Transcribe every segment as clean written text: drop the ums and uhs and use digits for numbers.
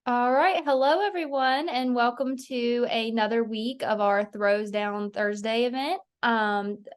All right. Hello, everyone, and welcome to another week of our Throwdown Thursday event.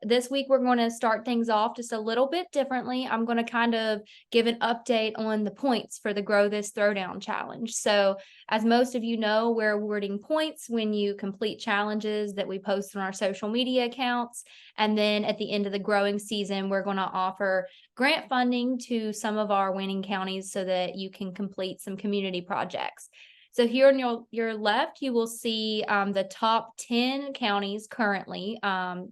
This week, we're going to start things off just a little bit differently. I'm going to kind of give an update on the points for the Grow This Throwdown Challenge. So, as most of you know, we're awarding points when you complete challenges that we post on our social media accounts. And then at the end of the growing season, we're going to offer grant funding to some of our winning counties so that you can complete some community projects. So here on your left, you will see the top 10 counties currently.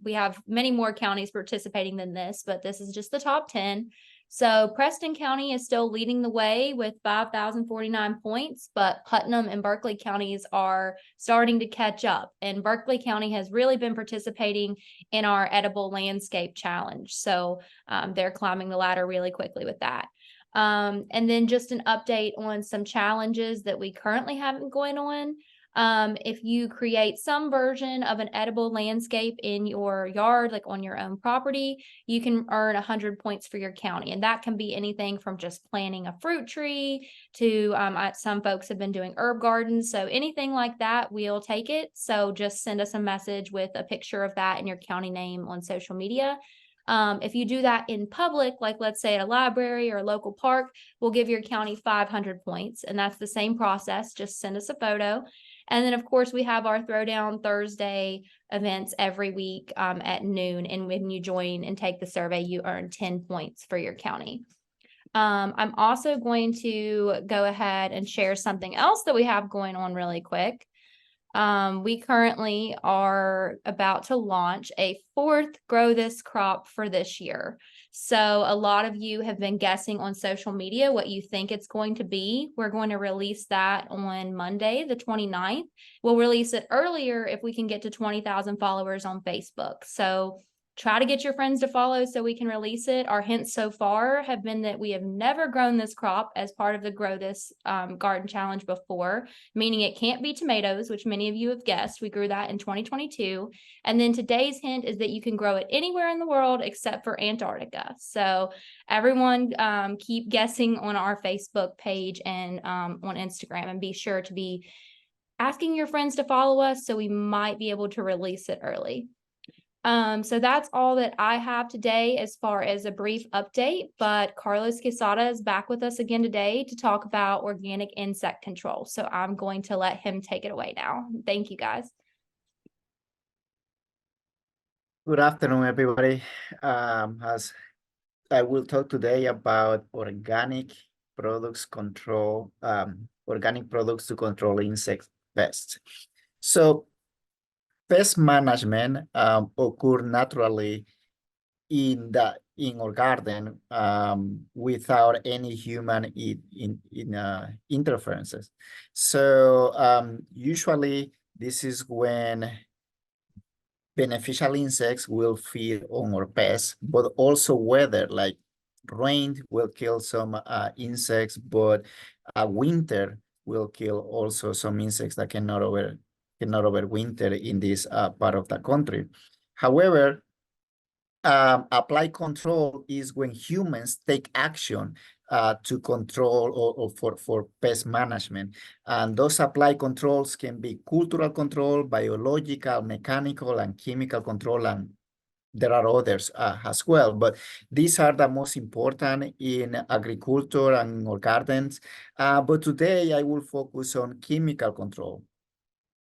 We have many more counties participating than this, but this is just the top 10. So Preston County is still leading the way with 5,049 points, but Putnam and Berkeley counties are starting to catch up. And Berkeley County has really been participating in our edible landscape challenge. So they're climbing the ladder really quickly with that. And then just an update on some challenges that we currently have going on. If you create some version of an edible landscape in your yard, like on your own property, you can earn 100 points for your county. And that can be anything from just planting a fruit tree to some folks have been doing herb gardens. So anything like that, we'll take it. So just send us a message with a picture of that and your county name on social media. If you do that in public, like let's say at a library or a local park, we'll give your county 500 points. And that's the same process. Just send us a photo. And then, of course, we have our Throwdown Thursday events every week at noon. And when you join and take the survey, you earn 10 points for your county. I'm also going to go ahead and share something else that we have going on really quick. We currently are about to launch a fourth Grow This crop for this year. So a lot of you have been guessing on social media what you think it's going to be. We're going to release that on Monday, the 29th. We'll release it earlier if we can get to 20,000 followers on Facebook. So try to get your friends to follow so we can release it. Our hints so far have been that we have never grown this crop as part of the Grow This Garden Challenge before, meaning it can't be tomatoes, which many of you have guessed. We grew that in 2022. And then today's hint is that you can grow it anywhere in the world except for Antarctica. So everyone keep guessing on our Facebook page and on Instagram, and be sure to be asking your friends to follow us so we might be able to release it early. So that's all that I have today as far as a brief update, but Carlos Quesada is back with us again today to talk about organic insect control. So I'm going to let him take it away now. Thank you, guys. Good afternoon, everybody. As I will talk today about organic products control, organic products to control insect pests. So pest management occur naturally in our garden without any human interferences. So usually this is when beneficial insects will feed on our pests, but also weather, like rain will kill some insects, but winter will kill also some insects that cannot overwinter in this part of the country. However, applied control is when humans take action to control or for pest management. And those applied controls can be cultural control, biological, mechanical, and chemical control, and there are others as well. But these are the most important in agriculture and our gardens. But today I will focus on chemical control.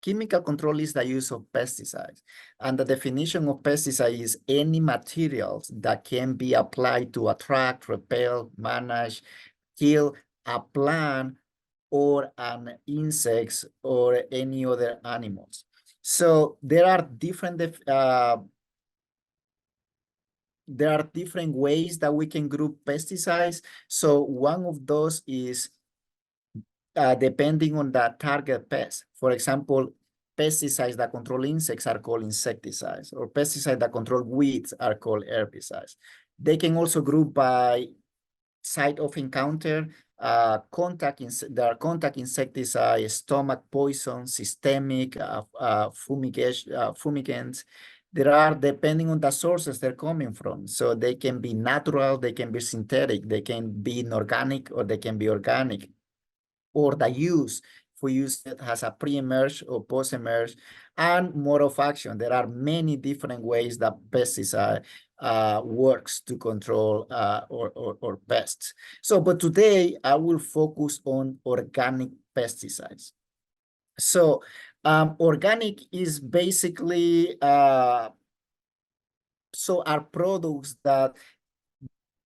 Chemical control is the use of pesticides, and the definition of pesticide is any materials that can be applied to attract, repel, manage, kill a plant or an insects or any other animals. So there are different ways that we can group pesticides. So one of those is depending on the target pest. For example, pesticides that control insects are called insecticides, or pesticides that control weeds are called herbicides. They can also group by site of encounter, contact insecticide, stomach poison, systemic, fumigants. There are, depending on the sources they're coming from. So they can be natural, they can be synthetic, they can be inorganic, or they can be organic. Or the use we use it as a pre-emerge or post-emerge, and mode of action. There are many different ways that pesticide works to control or pests. So, but today I will focus on organic pesticides. So, organic is basically so are products that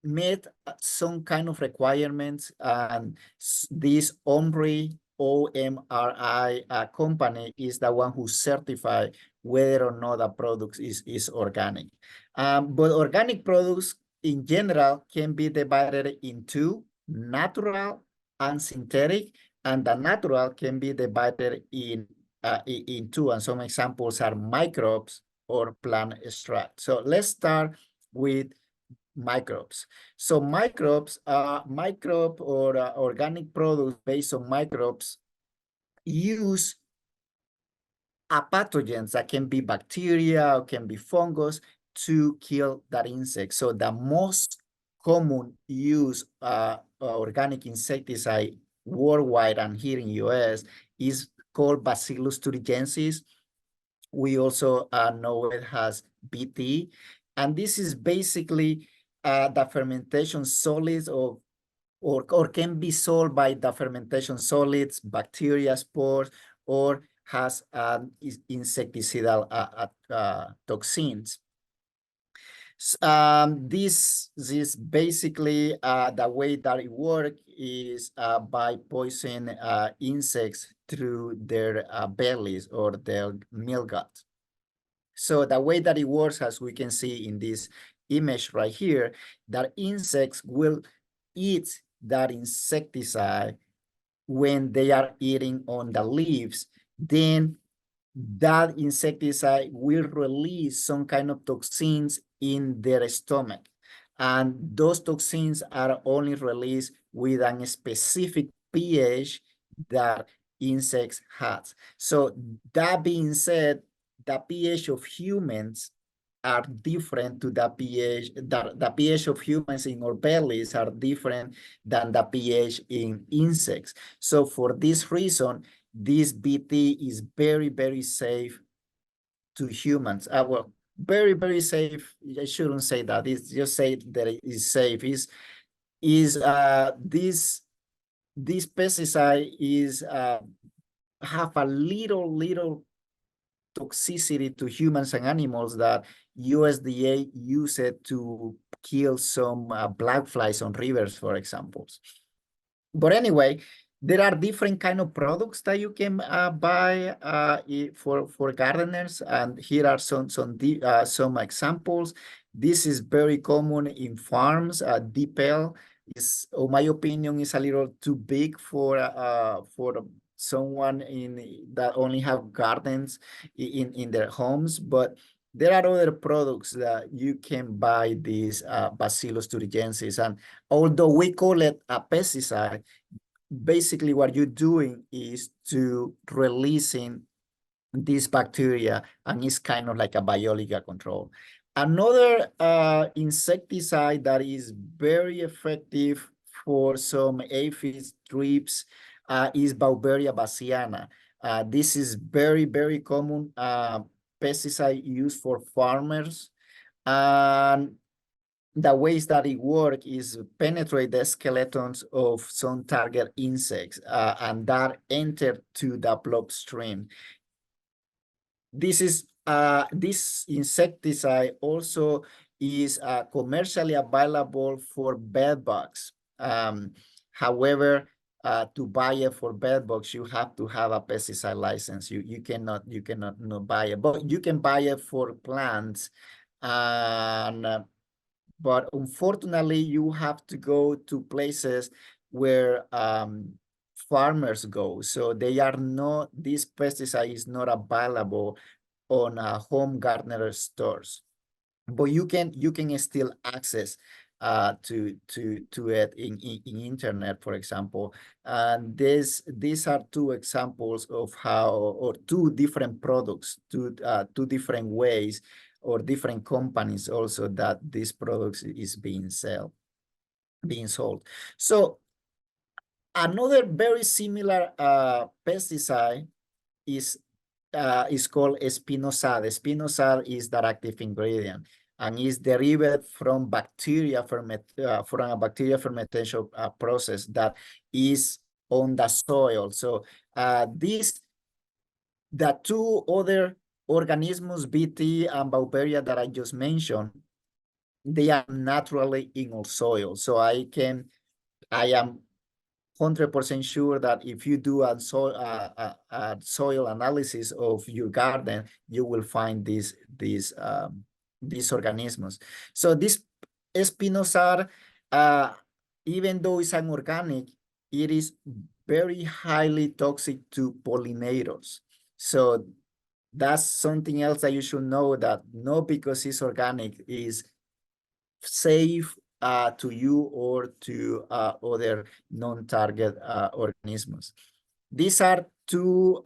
meet some kind of requirements, and this OMRI company is the one who certify whether or not a product is organic. But organic products in general can be divided into natural and synthetic, and the natural can be divided in two, and some examples are microbes or plant extract. So let's start with microbes. So microbes, microbe or organic products based on microbes use pathogens that can be bacteria or can be fungus to kill that insect. So the most common use organic insecticide worldwide and here in US is called Bacillus thuringiensis. We also know it as BT, and this is basically the fermentation solids or can be solved by the fermentation solids, bacteria, spores, or has insecticidal toxins. This basically the way that it works is by poisoning insects through their bellies or their milk gut. So the way that it works, as we can see in this image right here, that insects will eat that insecticide when they are eating on the leaves. Then that insecticide will release some kind of toxins in their stomach. And those toxins are only released with a specific pH that insects have. So that being said, the pH of humans are different to the pH, the pH of humans in our bellies are different than the pH in insects. So for this reason, this BT is very, very safe to humans. Well, very, very safe. I shouldn't say that. It's just say that it is safe. This pesticide is have a little toxicity to humans and animals that USDA use it to kill some black flies on rivers, for example. But anyway, there are different kind of products that you can buy for gardeners, and here are some examples. This is very common in farms. DPL is, in my opinion, is a little too big for someone that only have gardens in their homes, but there are other products that you can buy these Bacillus thuringiensis, and although we call it a pesticide, basically what you're doing is to releasing this bacteria, and it's kind of like a biological control. Another insecticide that is very effective for some aphids, thrips, is Beauveria bassiana. This is very, very common pesticide used for farmers. And the ways that it works is penetrate the skeletons of some target insects and that enter to the bloodstream. This insecticide also is commercially available for bed bugs. However, to buy it for bed bugs, you have to have a pesticide license. You cannot not buy it, but you can buy it for plants. And but unfortunately, you have to go to places where farmers go. So they are not, this pesticide is not available on home gardener stores. But you can still access to it in internet, for example. And these are two examples of how, or two different products, two different ways or different companies also that this product is being sold. So Another very similar pesticide is called spinosad. Spinosad is that active ingredient and is derived from bacteria from a bacteria fermentation process that is on the soil. So the two other organisms, BT and Bacteria that I just mentioned, they are naturally in our soil. So I am 100% sure that if you do a soil analysis of your garden, you will find these organisms. So this spinosad, even though it's an organic, it is very highly toxic to pollinators. So that's something else that you should know, that not because it's organic is safe to you or to other non-target organisms. These are two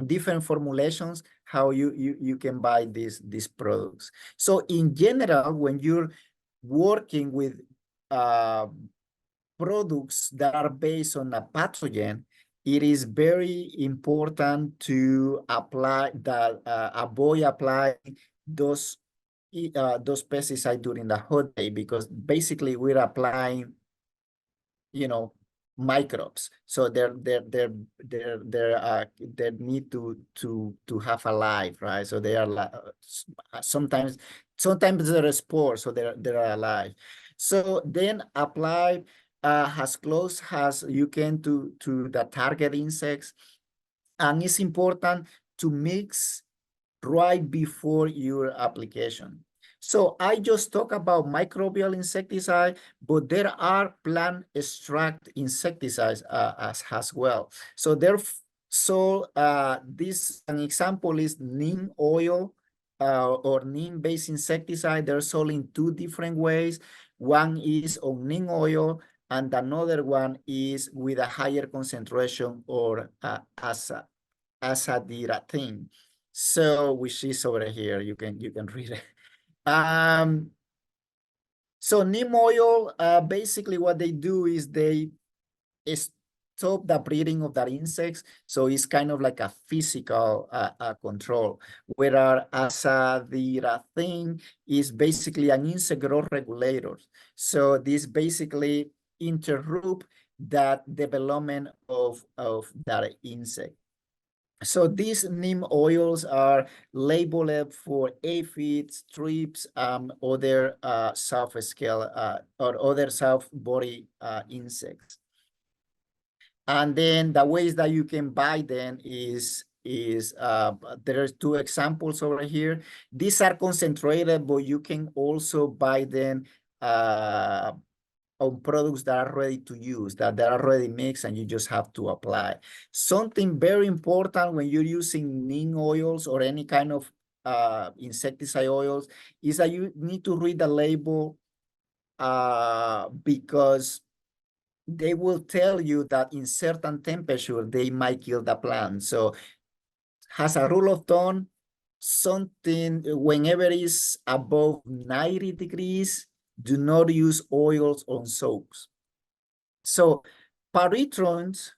different formulations how you can buy these products. So in general, when you're working with products that are based on a pathogen, it is very important to avoid applying those pesticides during the hot day, because basically we're applying, microbes. So they need to have a life, right? So they are sometimes they're spores, so they're alive. So then apply as close as you can to the target insects, and it's important to mix right before your application. So I just talked about microbial insecticide, but there are plant extract insecticides as well. So an example is neem oil or neem-based insecticide. They're sold in two different ways. One is on neem oil, and another one is with a higher concentration or azadirachtin. So which is over here, you can read it. So neem oil, basically what they do is they stop the breeding of the insects. So it's kind of like a physical control, whereas azadirachtin is basically an insect growth regulator. So this basically interrupt that development of that insect. So these neem oils are labeled for aphids, thrips, other soft scale or other soft body insects. And then the ways that you can buy them is there's two examples over here. These are concentrated, but you can also buy them on products that are ready to use, that are already mixed, and you just have to apply. Something very important when you're using neem oils or any kind of insecticide oils is that you need to read the label because they will tell you that in certain temperature, they might kill the plant. So as a rule of thumb, whenever it's above 90 degrees, do not use oils on soaps. So pyrethroids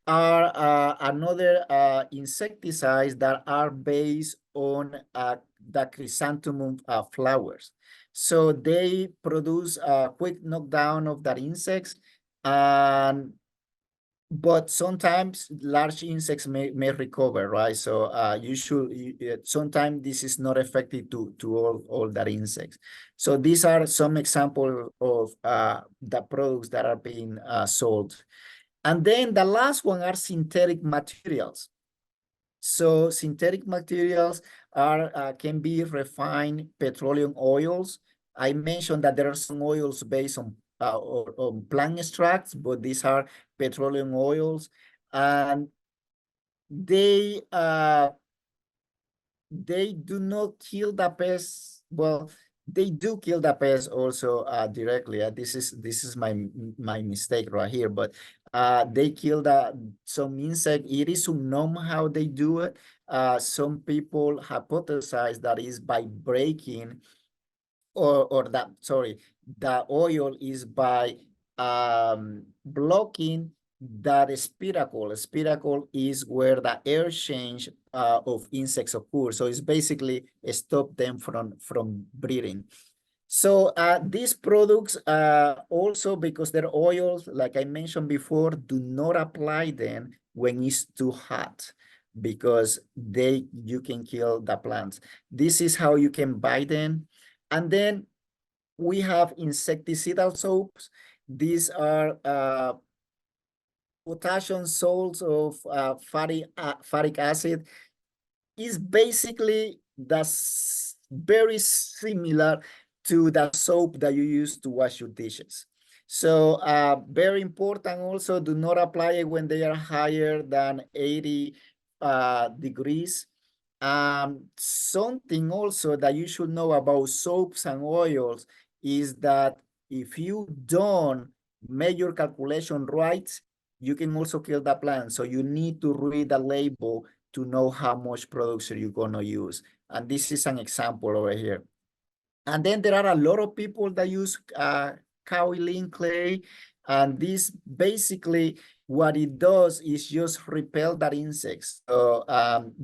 are another insecticides that are based on the chrysanthemum flowers. So they produce a quick knockdown of the insects, but sometimes large insects may recover, right? So sometimes this is not effective to all that insects. So these are some examples of the products that are being sold. And then the last one are synthetic materials. So synthetic materials can be refined petroleum oils. I mentioned that there are some oils based on plant extracts, but these are petroleum oils, and they do not kill the pests. Well, they do kill the pests also directly. This is my mistake right here, but they kill some insect. It is unknown how they do it. Some people hypothesize that is by breaking, the oil is by blocking that spiracle. Spiracle is where the air change of insects occur. So it's basically stop them from breeding. So these products also, because they're oils, like I mentioned before, do not apply them when it's too hot, because you can kill the plants. This is how you can buy them. And then we have insecticidal soaps. These are potassium salts of fatty acid. Is basically very similar to the soap that you use to wash your dishes. So very important also, do not apply it when they are higher than 80 degrees. Something also that you should know about soaps and oils is that if you don't make your calculation right, you can also kill the plant. So you need to read the label to know how much production you're gonna use. And this is an example over here. And then there are a lot of people that use kaolin clay. And this basically, what it does is just repel that insects. So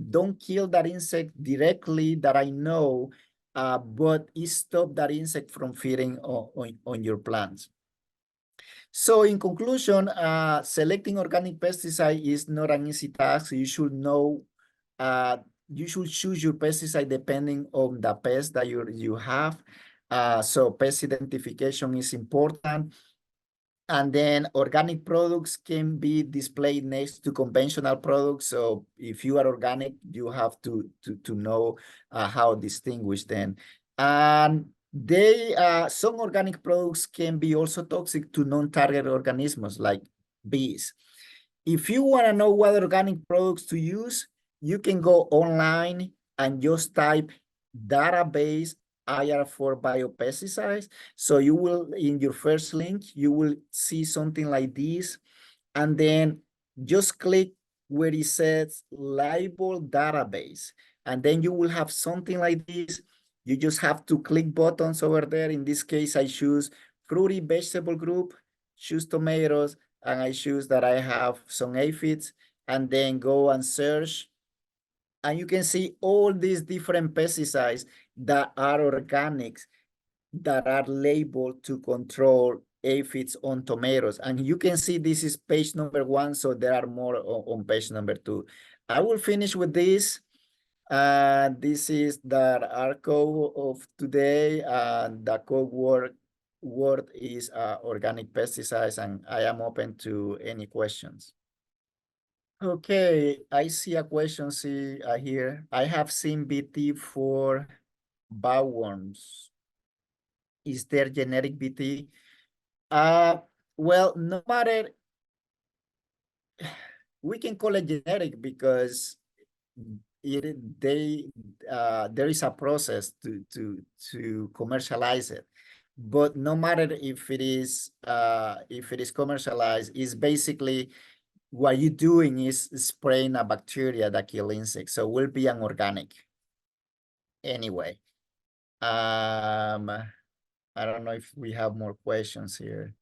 don't kill that insect directly that I know, but it stop that insect from feeding on your plants. So in conclusion, selecting organic pesticide is not an easy task. You should know, you should choose your pesticide depending on the pest that you have. So pest identification is important. And then organic products can be displayed next to conventional products. So if you are organic, you have to know how to distinguish them. And some organic products can be also toxic to non-target organisms like bees. If you want to know what organic products to use, you can go online and just type database IR4 biopesticides. So you will, in your first link, you will see something like this, and then just click where it says label database, and then you will have something like this. You just have to click buttons over there. In this case, I choose fruity vegetable group, choose tomatoes, and I choose that I have some aphids, and then go and search. And you can see all these different pesticides that are organics, that are labeled to control aphids on tomatoes. And you can see this is page number 1, so there are more on page number 2. I will finish with this. This is the article of today. The code word is organic pesticides, and I am open to any questions. Okay, I see a question here. I have seen BT for bowworms. Is there genetic BT? Well, no matter, we can call it genetic because there is a process to commercialize it. But no matter if it is commercialized, it's basically what you're doing is spraying a bacteria that kill insects. So it will be an organic anyway. I don't know if we have more questions here.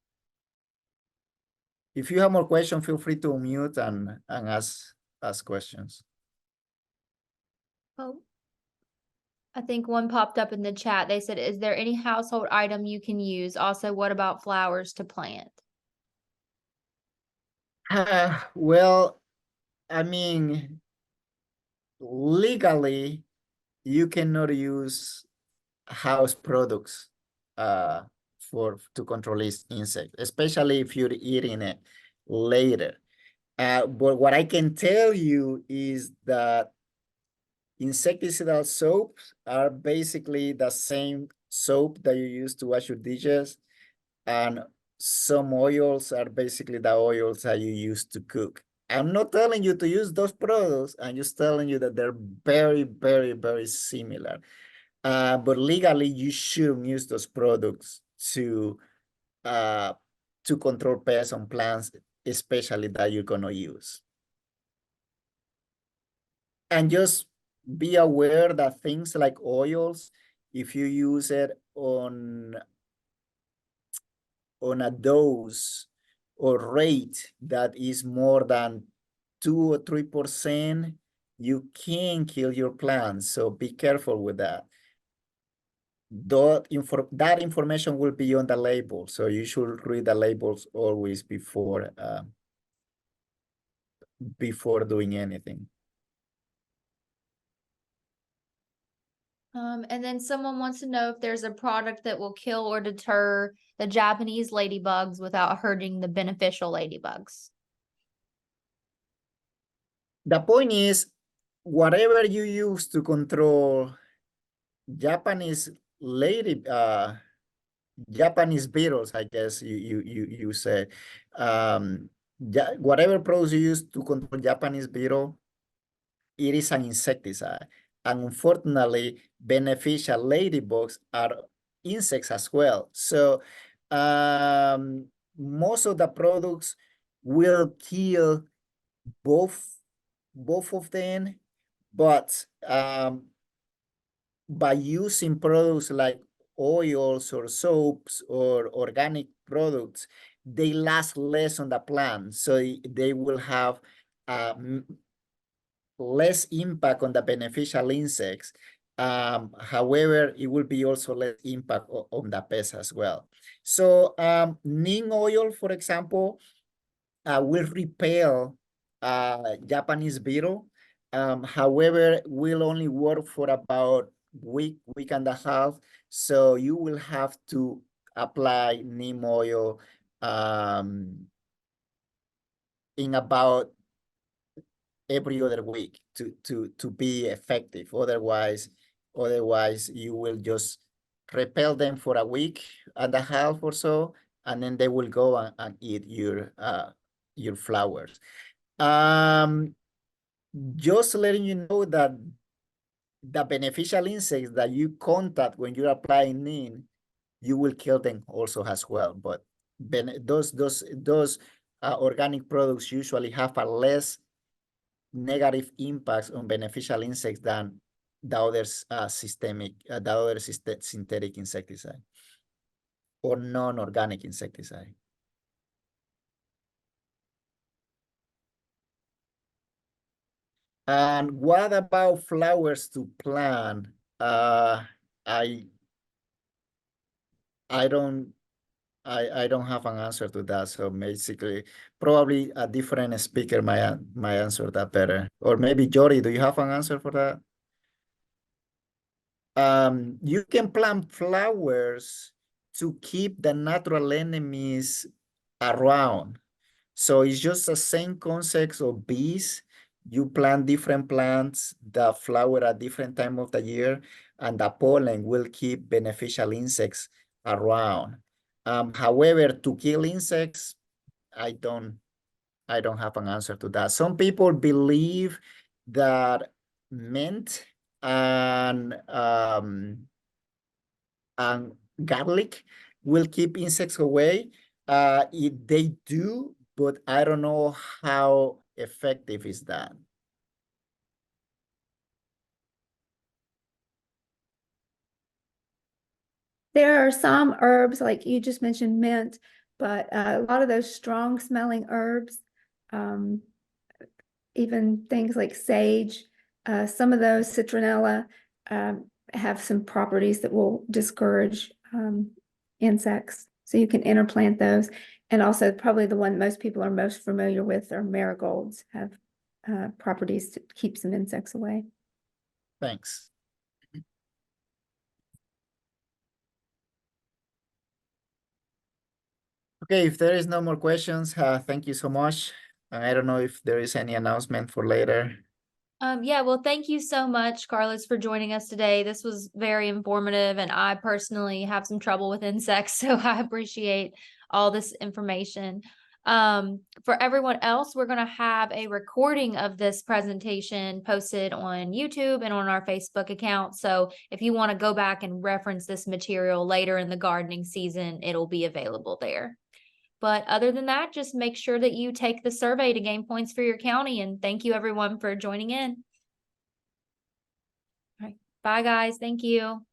If you have more questions, feel free to unmute and ask questions. Oh, I think one popped up in the chat. They said, is there any household item you can use? Also, what about flowers to plant? Well, I mean, legally, you cannot use house products to control insects, especially if you're eating it later. But what I can tell you is that insecticidal soaps are basically the same soap that you use to wash your dishes, and some oils are basically the oils that you use to cook. I'm not telling you to use those products. I'm just telling you that they're very, very, very similar. But legally, you shouldn't use those products to control pests on plants, especially that you're gonna use. And just be aware that things like oils, if you use it on on a dose or rate that is more than 2 or 3%, you can kill your plants. So be careful with that. That information will be on the label, so you should read the labels always before doing anything. And then someone wants to know if there's a product that will kill or deter the Japanese ladybugs without hurting the beneficial ladybugs. The point is, whatever you use to control Japanese Japanese beetles, I guess you say, whatever products you use to control Japanese beetle, it is an insecticide. And unfortunately, beneficial ladybugs are insects as well. So most of the products will kill both of them, but by using products like oils or soaps or organic products, they last less on the plant, so they will have less impact on the beneficial insects. However, it will be also less impact on the pests as well. So neem oil, for example, will repel Japanese beetle. However, will only work for about week and a half. So you will have to apply neem oil in about every other week to be effective. Otherwise you will just repel them for a week and a half or so, and then they will go and eat your flowers. Just letting you know that the beneficial insects that you contact when you're applying neem, you will kill them also as well. But those organic products usually have a less negative impacts on beneficial insects than the other synthetic insecticide or non-organic insecticide. And what about flowers to plant? I don't have an answer to that. So basically, probably a different speaker might answer that better. Or maybe Jody, do you have an answer for that? You can plant flowers to keep the natural enemies around. So it's just the same concept of bees. You plant different plants that flower at different time of the year, and the pollen will keep beneficial insects around. However, to kill insects, I don't have an answer to that. Some people believe that mint and garlic will keep insects away. They do, but I don't know how effective is that. There are some herbs, like you just mentioned mint, but a lot of those strong smelling herbs, even things like sage, some of those citronella have some properties that will discourage insects. So you can interplant those. And also probably the one most people are most familiar with are marigolds, have properties to keep some insects away. Thanks. Okay, if there is no more questions, thank you so much. I don't know if there is any announcement for later. Yeah, well, thank you so much, Carlos, for joining us today. This was very informative, and I personally have some trouble with insects, so I appreciate all this information. For everyone else, we're going to have a recording of this presentation posted on YouTube and on our Facebook account. So if you want to go back and reference this material later in the gardening season, it'll be available there. But other than that, just make sure that you take the survey to gain points for your county. And thank you, everyone, for joining in. All right. Bye, guys. Thank you.